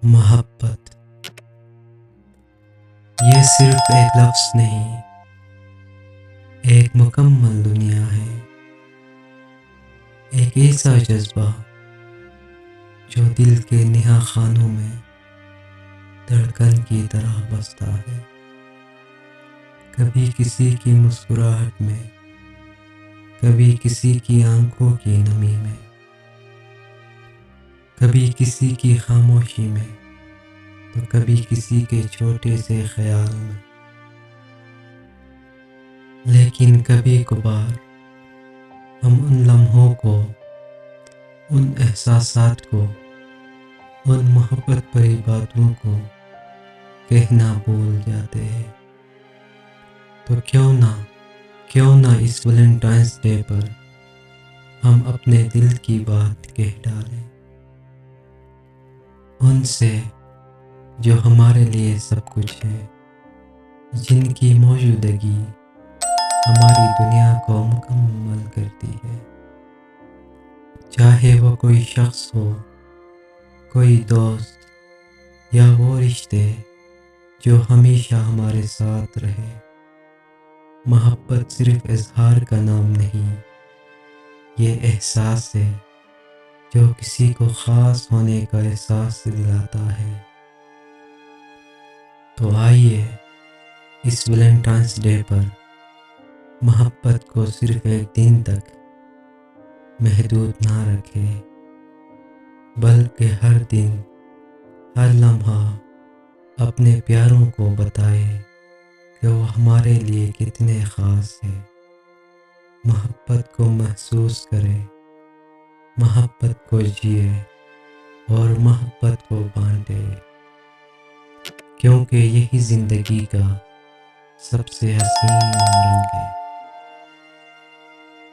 محبت یہ صرف ایک لفظ نہیں، ایک مکمل دنیا ہے، ایک ایسا جذبہ جو دل کے نہا خانوں میں دھڑکن کی طرح بستا ہے۔ کبھی کسی کی مسکراہٹ میں، کبھی کسی کی آنکھوں کی نمی میں، کبھی کسی کی خاموشی میں، تو کبھی کسی کے چھوٹے سے خیال میں۔ لیکن کبھی کبھار ہم ان لمحوں کو، ان احساسات کو، ان محبت بھری باتوں کو کہنا بھول جاتے ہیں۔ تو کیوں نہ اس ویلنٹائنس ڈے پر ہم اپنے دل کی بات کہہ ڈالیں، ان سے جو ہمارے لیے سب کچھ ہے، جن کی موجودگی ہماری دنیا کو مکمل کرتی ہے۔ چاہے وہ کوئی شخص ہو، کوئی دوست، یا وہ رشتے جو ہمیشہ ہمارے ساتھ رہے۔ محبت صرف اظہار کا نام نہیں، یہ احساس ہے جو کسی کو خاص ہونے کا احساس دلاتا ہے۔ تو آئیے اس ویلنٹائنس ڈے پر محبت کو صرف ایک دن تک محدود نہ رکھیں، بلکہ ہر دن، ہر لمحہ اپنے پیاروں کو بتائیں کہ وہ ہمارے لیے کتنے خاص ہیں۔ محبت کو محسوس کریں، محبت کو جیے اور محبت کو بانٹیں، کیونکہ یہی زندگی کا سب سے حسین رنگ ہے۔